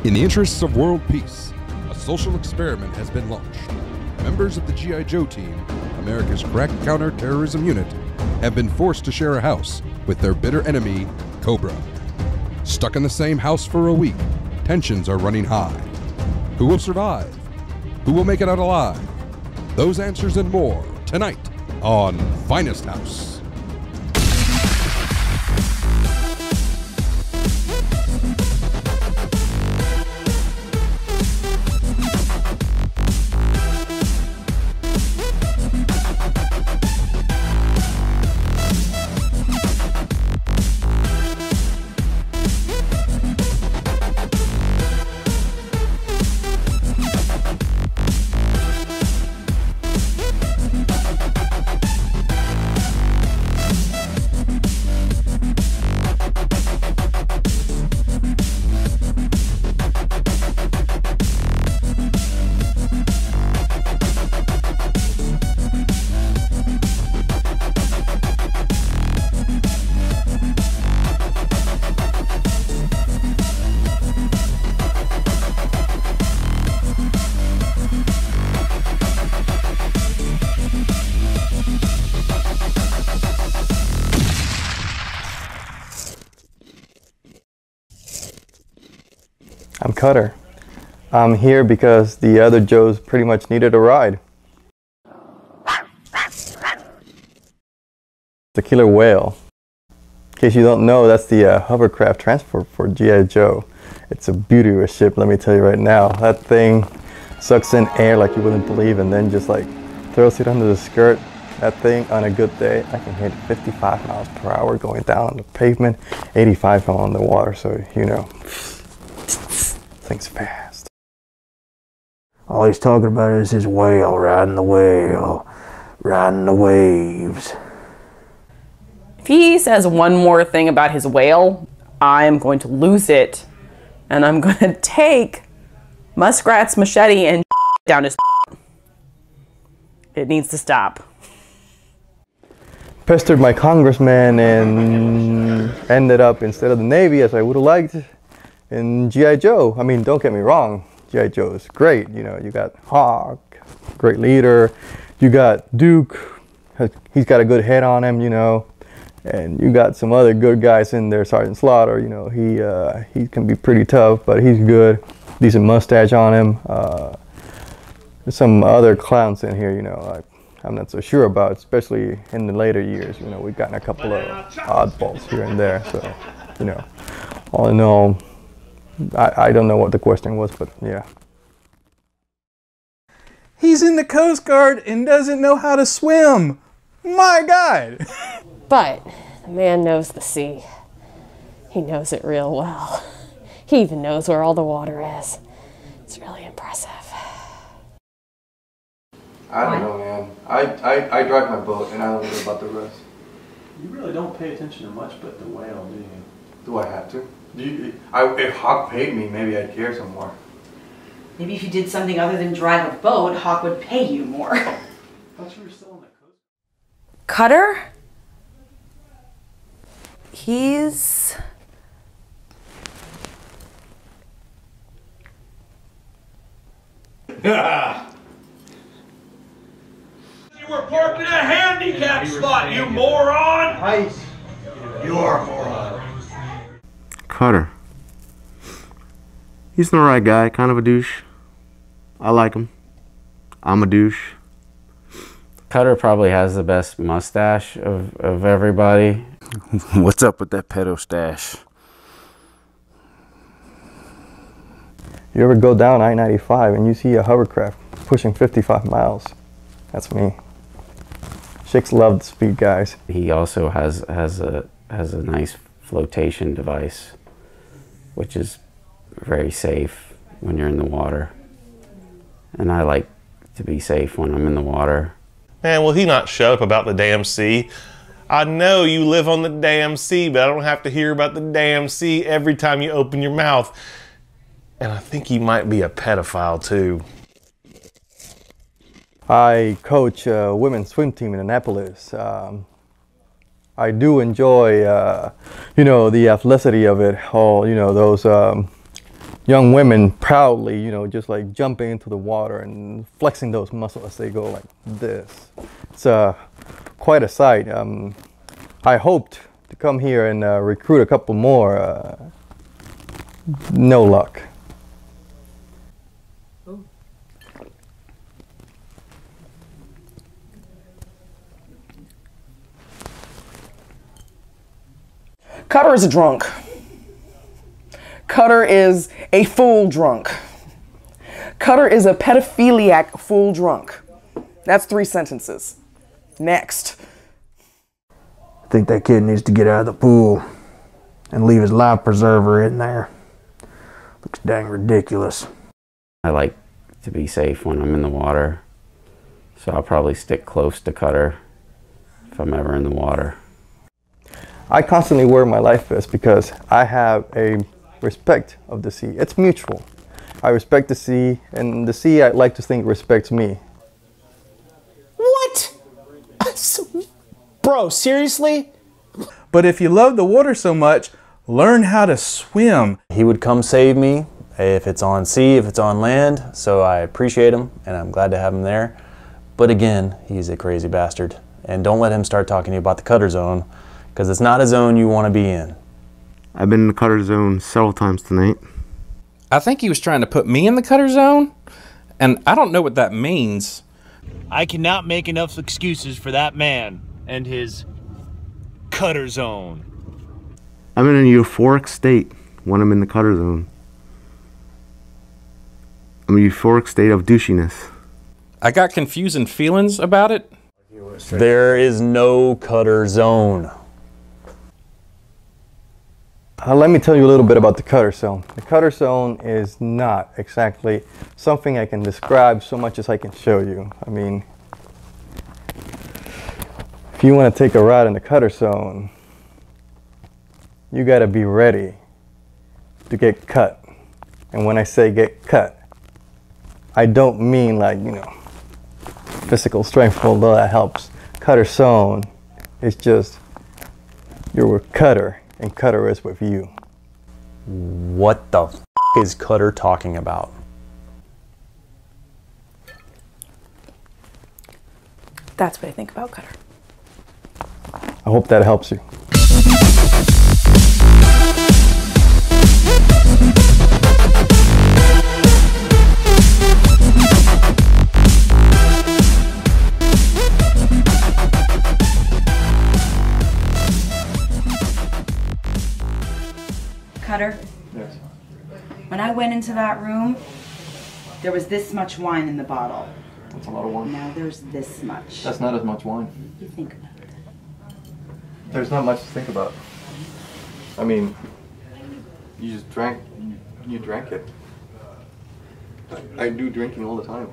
In the interests of world peace, a social experiment has been launched. Members of the G.I. Joe team, America's crack counter-terrorism unit, have been forced to share a house with their bitter enemy, Cobra. Stuck in the same house for a week, tensions are running high. Who will survive? Who will make it out alive? Those answers and more tonight on Finest House. I'm Cutter. I'm here because the other Joes pretty much needed a ride. The killer whale. In case you don't know, that's the hovercraft transport for G.I. Joe. It's a beauty of a ship, let me tell you right now. That thing sucks in air like you wouldn't believe and then just like throws it under the skirt. That thing, on a good day, I can hit 55 miles per hour going down on the pavement, 85 on the water, so you know. Things fast. All he's talking about is his whale, riding the waves. If he says one more thing about his whale, I'm going to lose it. And I'm going to take Muskrat's machete and down his. It needs to stop. Pestered my congressman and ended up, instead of the Navy as I would have liked, in G.I. Joe. I mean, don't get me wrong, G.I. Joe is great. You know, you got Hawk, great leader. You got Duke, he's got a good head on him, you know. And you got some other good guys in there, Sergeant Slaughter, you know, he can be pretty tough, but he's good. Decent mustache on him. There's some other clowns in here, you know, I'm not so sure about, especially in the later years. You know, we've gotten a couple of oddballs here and there, so, you know, all in all, I don't know what the question was, but yeah. He's in the Coast Guard and doesn't know how to swim. My God. But the man knows the sea. He knows it real well. He even knows where all the water is. It's really impressive. I don't know, man. I drive my boat and I don't know about the rest. You really don't pay attention to much but the whale, do you? Do I have to? If Hawk paid me, maybe I'd care some more. Maybe if you did something other than drive a boat, Hawk would pay you more. I thought you were still on the coast. Cutter? He's... You were parked in a handicap spot, you moron! Ice. You're a moron. Cutter. He's an alright guy, kind of a douche. I like him. I'm a douche. Cutter probably has the best mustache of everybody. What's up with that pedo stash? You ever go down I-95 and you see a hovercraft pushing 55 miles? That's me. Chicks love the speed guys. He also has a nice flotation device, which is very safe when you're in the water. And I like to be safe when I'm in the water. Man, will he not shut up about the damn sea? I know you live on the damn sea, but I don't have to hear about the damn sea every time you open your mouth. And I think he might be a pedophile too. I coach a women's swim team in Annapolis. I do enjoy, you know, the athleticity of it all, you know, those young women proudly, you know, just like jumping into the water and flexing those muscles as they go like this. It's quite a sight. I hoped to come here and recruit a couple more. No luck. Cutter is a drunk. Cutter is a fool drunk. Cutter is a pedophiliac fool drunk. That's 3 sentences. Next. I think that kid needs to get out of the pool and leave his life preserver in there. Looks dang ridiculous. I like to be safe when I'm in the water, so I'll probably stick close to Cutter if I'm ever in the water. I constantly wear my life vest because I have a respect of the sea. It's mutual. I respect the sea, and the sea, I'd like to think, respects me. What? Bro, seriously? But if you love the water so much, learn how to swim. He would come save me if it's on sea, if it's on land, so I appreciate him and I'm glad to have him there. But again, he's a crazy bastard. And don't let him start talking to you about the cutter zone, because it's not a zone you want to be in. I've been in the cutter zone several times tonight. I think he was trying to put me in the cutter zone, and I don't know what that means. I cannot make enough excuses for that man and his cutter zone. I'm in a euphoric state when I'm in the cutter zone. I'm in a euphoric state of douchiness. I got confusing feelings about it. There is no cutter zone. Let me tell you a little bit about the cutter zone. The cutter zone is not exactly something I can describe so much as I can show you. I mean, if you want to take a ride in the cutter zone, you got to be ready to get cut. And when I say get cut, I don't mean like, you know, physical strength, although that helps. Cutter zone is just you're with Cutter and Cutter is with you. What the f is Cutter talking about? That's what I think about Cutter. I hope that helps you. Cutter? Yes. When I went into that room, there was this much wine in the bottle. That's a lot of wine. Now there's this much. That's not as much wine. You think about it. There's not much to think about. I mean, you just drank, you drank it. I do drinking all the time.